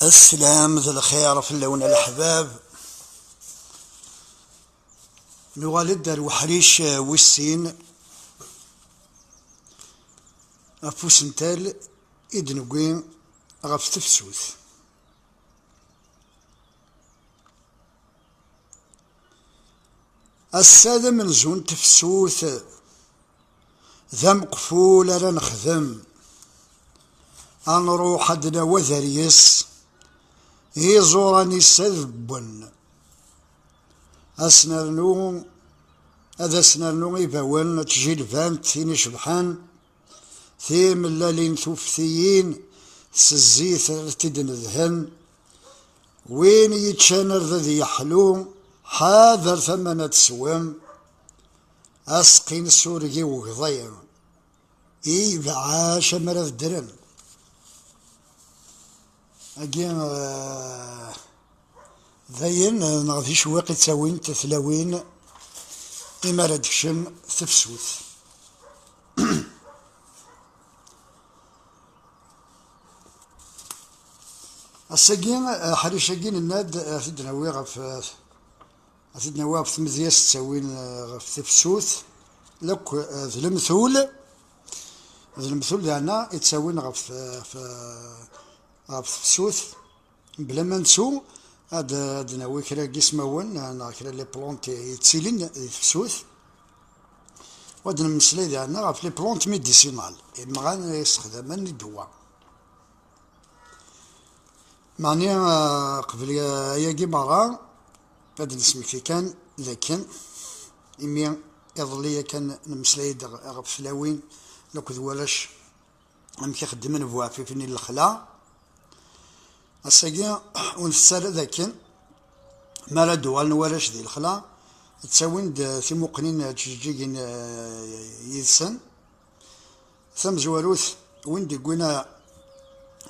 السلام ذا الخير في اللون الأحباب. نوالد دار وحريش والسين أفوسنتال إدنقين غف تفسوث. السادة من زون تفسوث ذا مقفول راه نخدم أنروح عندنا وذريس هي زوراني سذبن أسنرنو هذا سنرنو يباون تجي الفانت ثيني شبحان ثي ملالين ثوفثيين سزيث تدن ذهن وين يتشانر ذي يحلو حاذر ثمنة سوام أسقين السوري وغضير بعاش مرض درن أجين ذاين نغذي شواقي تساوين تثلاوين إمارة دكشم تفسوث. الساقين حريشاقين الناد أثدنا ويغف أثدنا واقف مزياس تساوين غف تفسوث لك ذلمثول لأنا يتساوين غف تفسوث بلا ما نسو هاد ناوي كرا كيسماون انا كرا لي بلونت يتسيلين تفسوث وهاد المسلي ديالنا غف لي بلونت ميديسينال مغان يستخدمان الدواء معناها قبل ياكي مرة هاد نسمي في كان لكن إمي يظلي كان المسلي غف فلاوين لو كذولاش عم كيخدمن بوافي فيني الخلا الساقي ونفسر ذاك مالا دوال نوالش دي الخلا تساوين في مقنين تشجيجين يدسن ثم زواروث وين دي قوينا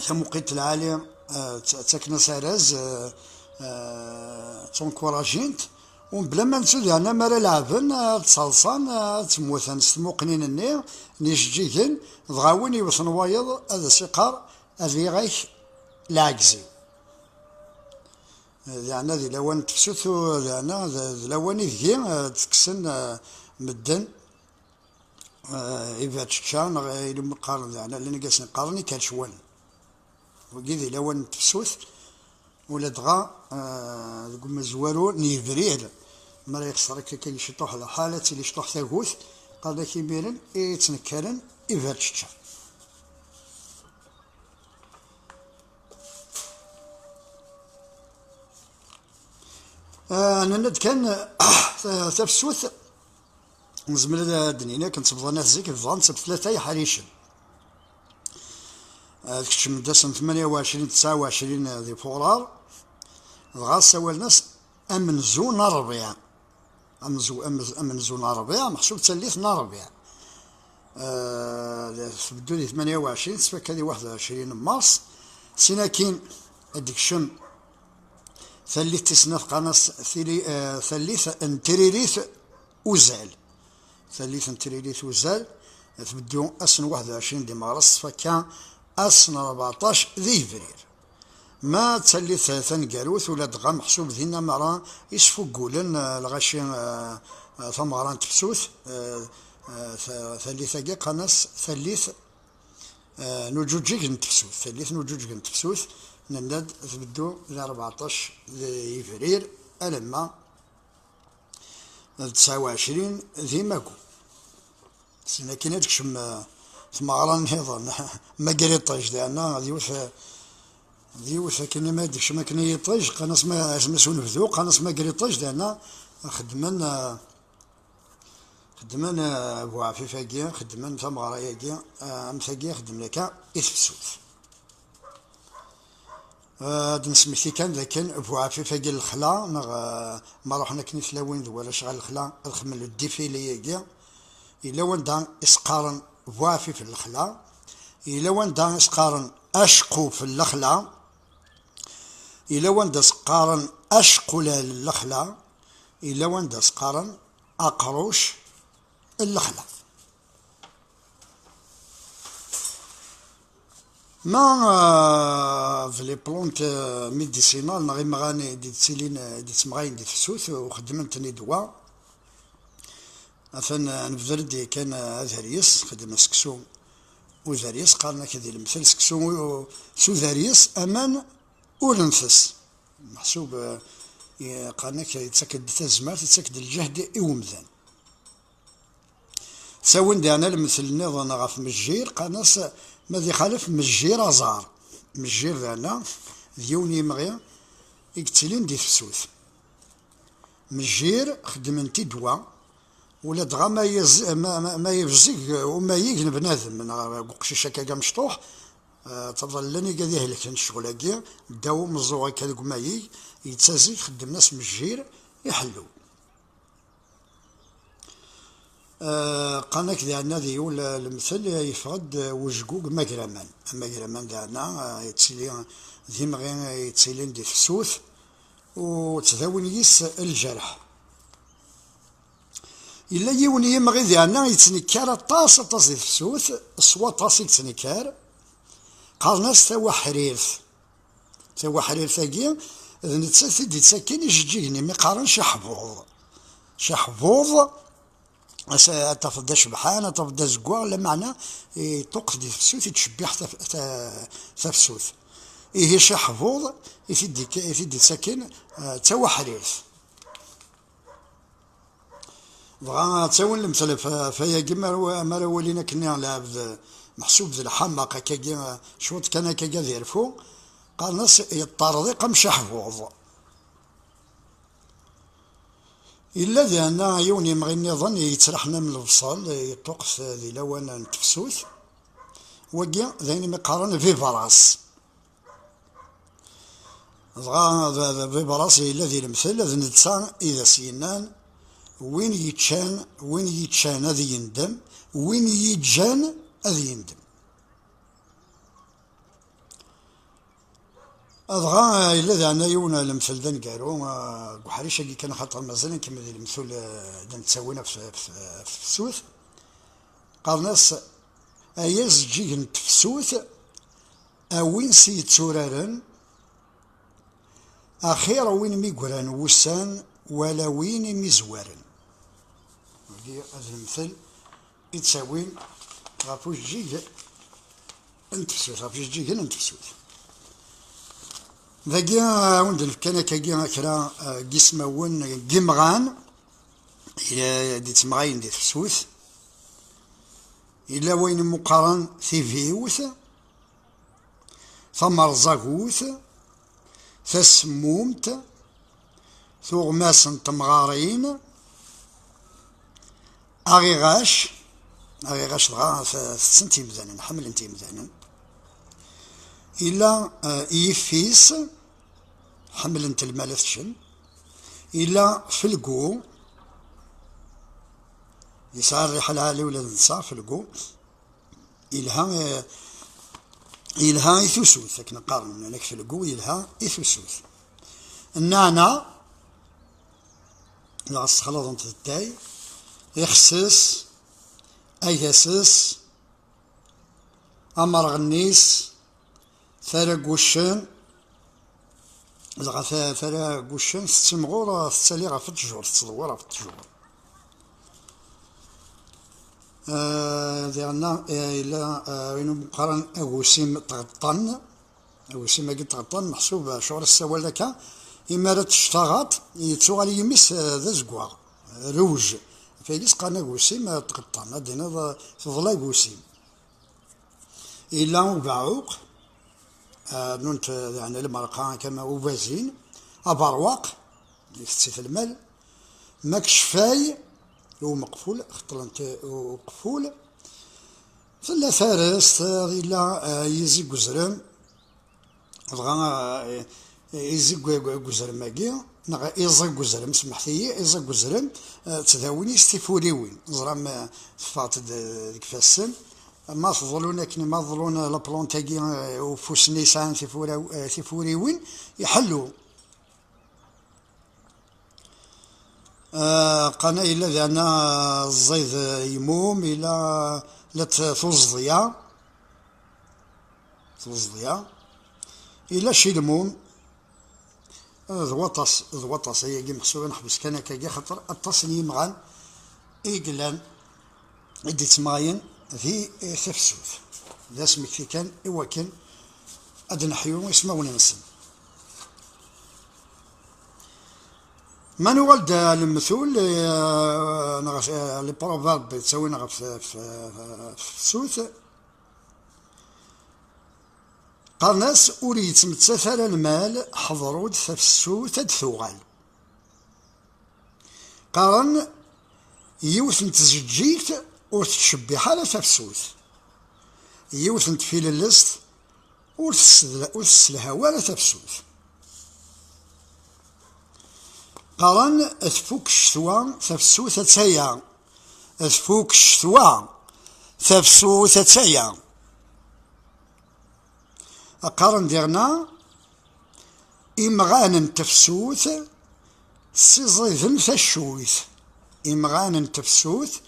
ثموقيت العالم تاكنا ساراز تونكوراجينت وبلا ما نسود يعني مالا لعبن تصلصان تموثن ستموقنين النير نيشجيجين ضغاوين يوصن وايض هذا سيقار هذي غايش العجزي يعني ذي لوان تفسوثو يعني ذي لوان يذي تكسن مدن إذا تشان إلى مقارن يعني لأن قاسن قارني كالشوان وقي ذي لوان تفسوث ولا دغا قم زوارو نيفرير مرا يخسر كي يشطوح على حالة اللي يشطوح ثاغوث قال لك يبيرن يتنكرن إذا تشان أنا ند كان تفسوث نزمل الدنيا كنت بضنا زيك بضان سب ثلاثة حريشن كش من دسم 28 29 ذي فورار دغا سوال ناس أمنزون ربيع أمنزون ربيع محسوب تسليث ربيع بدو لي 28 تسفك هذه 21 مارس سينا كين هاديك الشم ثلث تسناف قناص ثلث انتريريث وزال ثلث انتريريث وزال تبدو أسن 21 دي مارس فكان أسن 14 ذي فبراير ما تسلث ثنقاروث ولا دغا محسوب ذينا مرا يسفو قولن الغاشي ثمران تفسوث ثلثة قناص ثلث نوجوجيك نتفسوث ثلث نوجوجيك نتفسوث نناد تبدو ل 14 فبراير ألما 29 ذي ماكو سينا كي نتكشم ثمارا نهضن ما قريطاج لأن ذيوث كنا ما ديكش ما كنا يطاج قناص ما سونفذو قناص ما قريطاج لأن خدمنا بوعفي فاقيا خدمنا ثمارا ياقيا أمثاقيا خدمنا كا إثبسوث هاد نسميتي كان لكن بوعافي فاقي الخلا ما رحنا كني ثلاوين ولا شغال الخلا الخمل الديفيلي ياقيا إلا وين دان إسقارن بوعافي في الخلا إلا وين دان إسقارن أشقو في الخلا إلا وين دا إسقارن أشقو للخلا إلا وين دا إسقارن أقروش الخلا ما في لي بلونت ميديسينال نغي مغاني دي تسيلين دي تمغاين دي تفسوث وخدمتني دواء مثلا نفذردي كان ذريس خدم سكسو وذريس قالنا كذي المثل سكسو سو ذريس امان ولنفس محسوب قالنا يتسكد تزمات يتسكد الجهد إومذان ساون دي انا المثل نظن غاف مجير قاناس ماذي خالف مجير ازار مجير ذانا ديوني مغيا يقتلين دي فسوث مجير خدمنتي دوا ولا دغا ما يفزق وما يجن بنادم من قشيشه كاع مشطوح تظل لاني قاعد يهلك الشغل كاع داو مزوغ كذا ما يتسازي خدم ناس مجير يحلو قالك ديالنا ديول المثل يفرد وجقوق ماكرامان ماكرامان ديالنا يتسيلي ديما غير يتسيلين دي فسوث وتذاون يس الجرح إلا يون يمغي ديالنا يتنكر طاس دي فسوث سوا طاس يتنكر قال ناس توا حريرث توا حريرث ثاقي نتساثي دي تساكين يجيني ما يقارنش شحبوظ تفضى شبحان تفضى زقوع لا معنى طقس دي فسوث يتشبح تفسوث هي شحفوظ يفيدي ساكن توا حريرث بغا تاون المثل فيا كيما ما ولينا كنا على محسوب ذي الحماق كاكا شوط كان كاكا ذيرفو قال ناس يطاردي قام شحفوظ إلا ديالنا يوني مغي النظام يترحنا من البصل يطقس ذي لوان نتفسوث وكيا ذيني مقارن في براس ضغا في براس إلا ذي المثل ذي نتسا إذا سينان وين يتشان هذي يندم وين يتجان هذي يندم أضغى إلا ذا يونا المثل ذا نقارو قحريش اللي كان خاطر مازال كما ذي المثل ذا نتساوينا في السوث قال ناس أياز جيهن تفسوث أوين سيد سورارن أخير وين ميقران وسان ولا وين مزوارن هذا المثل يتساوين غافوش جيه انتفسوث غافوش جيه انتفسوث ذاكيا وندن كان كاكيا كرا قسمة ون قمغان دي تمغاين دي تفسوث إلا وين مقارن ثيفيوث ثمر زاغوث ثسمومت ثغماس تمغارين أغيغاش دغا سنتي مزانا حمل انتي مزانا إلا يفيس حمل انت المالثشن إلا فلقو يسار ريح العالي ولا نصا فلقو إلها يثوسوث كنا قارن هناك فلقو إلها يثوسوث النعنع نغص خلاص انت التاي يخسس أياسس أمر غنيس ثرى قوشن ثرى قوشن تسمغور تسالي غف التجور تصدور غف التجور ديالنا إلا وين مقارن أوسيم تغطن أوسيم قد تغطن محسوب شغل السوال لك إما لا تشتغط يتسوغ يمس ذا زقوا روج فيليس قانا أوسيم تغطن هادينا تظلا أوسيم إلا وبعوق نونت يعني المرقة كما وفازين أبرواق يفتسي المال ماكشفاي هو مقفول خطلنت وقفول فلا فارس إلا يزي قزرم بغا يزي قزرم ماكي نغا إيزا قزرم سمحتي إيزا قزرم تداوني ستيفوريوين زرام فات ديك فاسن ما تظلون كني ما تظلون لابلون تاكي وفوس نيسان ثيفوريوين يحلوا قنا إلا ذانا الزيد يموم إلا لا تفوزضيا توزضيا إلا شي لمون ضواطاس هي كي محسوبة نحبس كان هكاكا خاطر التصنيم مغان إيقلان إدي تماين في تفسوث ذا سمك في كان إوا كان أدنى حيوان يسمون نسن ما نولد المثول لي بروفارب تسوينا في السوث قرناس أولي يتمتثل المال حضرود تفسوث ثوغال قارن يوث نتزجيت ور تشبح على تفسوث يوث نتفيل اللست ور تسلها ولا تفسوث قارن تفوك الشتوى تفسوث تسيا تفوك الشتوى تفسوث تسيا أقارن ديالنا إمغان تفسوث سيزيذن تشويث إمغان تفسوث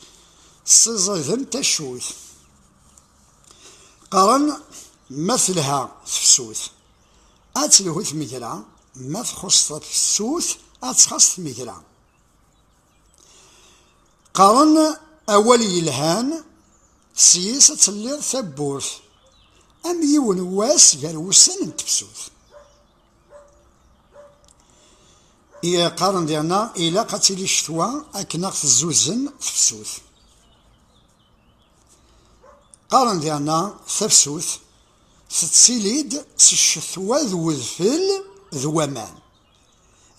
سيزيذن تشويث قارن مثلها تفسوث أتلهو ثميكرا ما تخص تفسوث أتخص ثميكرا قارن أولي الهان سيس تليض ثبوث أم يون واس قال وسن تفسوث إيا قارن ديالنا إلا قتلي الشتوى أكنا الزوزن تفسوث قارن ديالنا تفسوث ستسيليد الشتوى ذو ذفل ذو أمان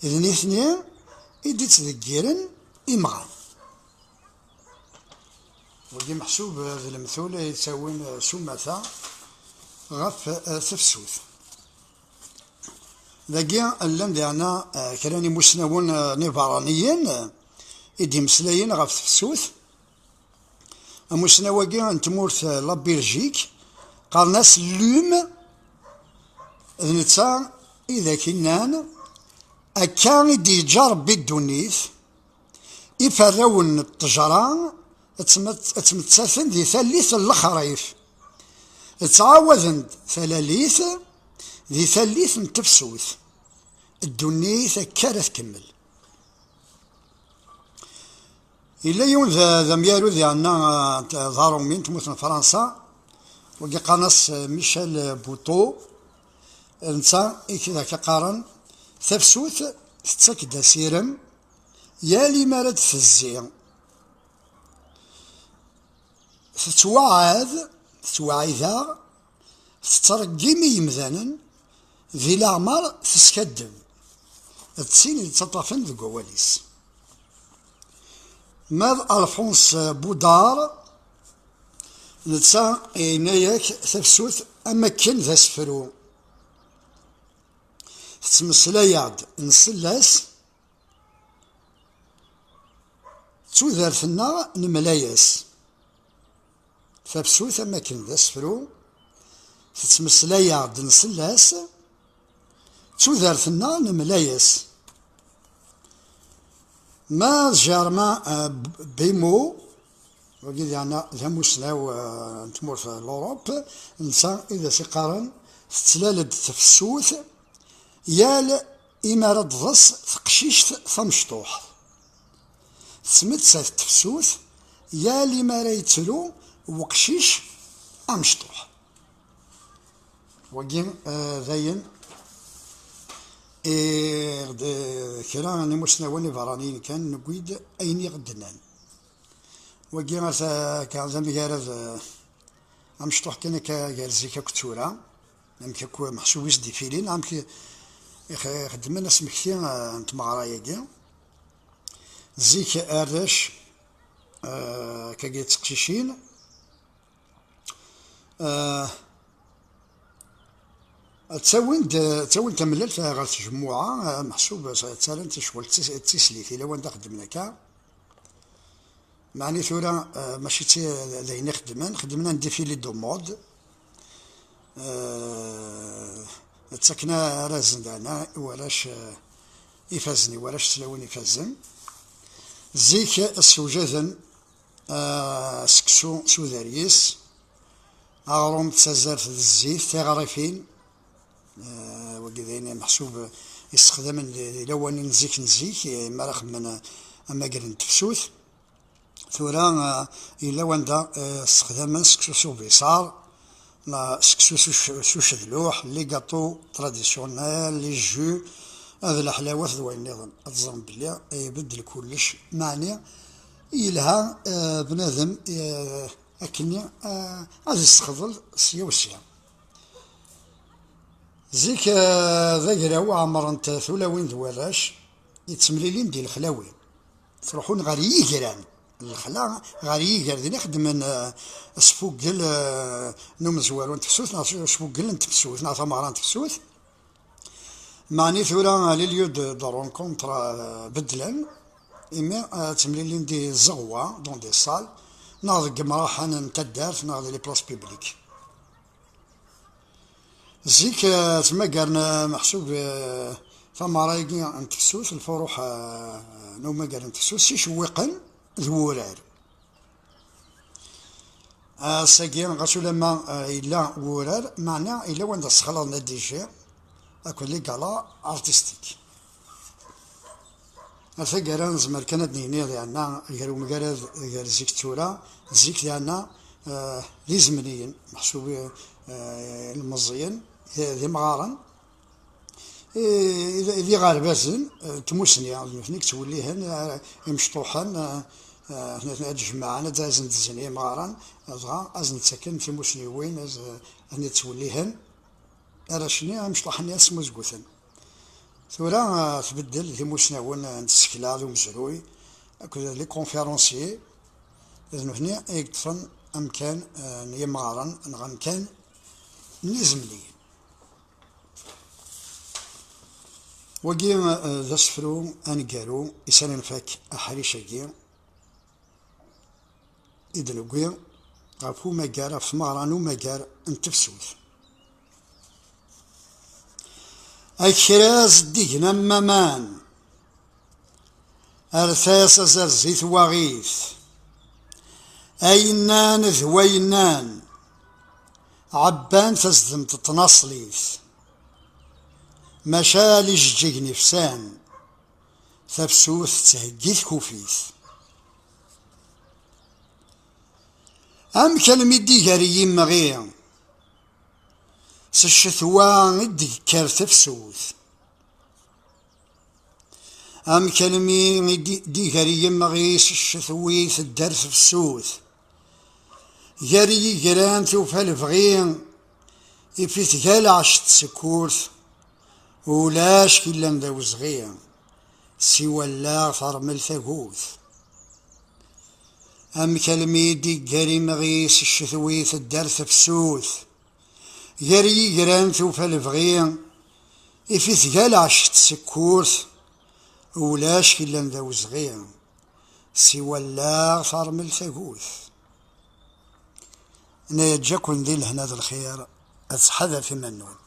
إذن اثنين إدي تذكيرن إمغان ودي محسوب هذا المثول يتساوين سمثة غف تفسوث ذاكيا اللم ديالنا كراني مسنون نيفرانيين إدي مسلايين غف تفسوث مسنواكي نتمورت لا بلجيك قالناس اللوم نتا إذا كنان أكان يدي جرب بالدونيث يفرون التجران تمتساثن ذي ثالث الخريف تعاوذن ثلاليث ذي ثالث تفسوث الدنيث كارث تكمل إلا يون ذا ميالو ذي عنا ظهروا من تموت من فرنسا وقي قناص ميشيل بوطو نتا إكذا كقارن تفسوث تتكدا سيرم يالي مارد تزي تتوعيذا تترقيمي يمذانا ذي الأعمار تسكدم تسين تطافن ذو قواليس ماذ ألفونس بودار نتا إناياك تفسوث أماكن ذا سفرو تتمسلاياد نسلاس تودارثنا نملاياس تفسوث أماكن ذا سفرو تتمسلاياد نسلاس تودارثنا نملاياس ما جارما بيمو وقيل يعني ذا مسلاو نتمور في الأوروب نسا إذا سيقارن تتلالد تفسوث يال إمارة ضص تقشيش ثمشطوح تسمت تفسوث يال إمارة يتلو وقشيش أمشطوح وقيم ذاين كرا نمسناوني فرانين كان نقيد أين يغدنان وقيم كان زنبي قارد أمشطوح كان كالزي كاكتورا أمك كو محسوبيس ديفيلين أمك خدمنا سمكتين نتمغرايا كي زيك أردش كاكي تقشيشين تساوين تملل فيها غير تجموعة محسوب تسالن تشوال تسليث إلا وين خدمنا كا معني ثورة ماشي ذاين خدمنا نديفيلي دو مود تسكنا رازن دانا ولاش يفازني ولاش تلاوين يفازن زيك السوجاذن سكسو سوداريس أغروم تسازرت الزيت تغرفين وكذا محسوب يستخدم لواني نزيك مرخ من أما قرن تفسوث ثورا إلا وندا استخدام سكسوسو بيصار لا سكسوسو شذلوح لي غاتو تراديسيونيل لي جو هذا الحلاوة ذوين نظام أتظن بلي يبدل كلش معني إلها بنادم أكني عايز يستخدم سيا وسيا زيك ذاكراو عمر انت ثلاوين ذوالاش يتسمليلين ديال الخلاوي تروحون غير يجران الخلا غير يجر ديال خدمن سفوق ديال نوم زوالون تفسوس نا سفوق ديال تفسوس نا ثمران تفسوس معني ثورا لي ليو دو رونكونتر بدلان إما تمليلين دي الزغوة دون دي صال ناض قمراحة نتدارت ناض لي بلاص بيبليك زيك تما قالنا محسوب ثمرايقي عن تفسوس الفروح نوما قال تفسوس يشوقن ذورار ساقين غاسو لما إلا ورار معنى إلا وين تسخلنا ديجا أكون لي قالا ارتستيك هذا قران زمر كانت نيني ديالنا قالوا مقال قال زيك تورا زيك ديالنا لي زمنيين محسوب المزيين ذي مغارن ذي غاربازن تموسني مثنيك توليهن يمشطوحن هنا تجمعنا دازن تزني مغارن أزغا أزن تسكن في موسني وين هنا توليهن أرشني يمشطوحن ياسمو زقوثن ثورا تبدل ذي موسناون نتسكلا ذو مزروي أكو لي كونفيرونسيي إذن هنا يقطفن أمكان يمغارن أمكان نزملي وقيم ذا سفرو أنقارو إسان فاك أحري شاقي إذن قيم غافو مقار في مغرانو مقار انتفسوث أكراز ديجنا ممان أرثاس زرزيث وغيث أينان ذوينان عبان تزدم تتنصليث مشالي جيج نفسان ثبسوث تهجيث كوفيث أم كلمة ديجاري مغير سشثوان الدكار تفسوث أم كلمة ديجاري مغير سشثويث الدرس فسوث جاري جران توفى الفغين يفيت قال عشت سكورث ولاش كلا مداو صغير سوى لا فرمل ثقوث أم كلمي دي جاري مغيس الشثويث الدرث فسوث جاري جران توفى الفغين يفيت قال عشت سكورث ولاش كلا مداو صغير سوى لا فرمل ثقوث أنا يجاكم ذي لهنا الخير أتحذر في منون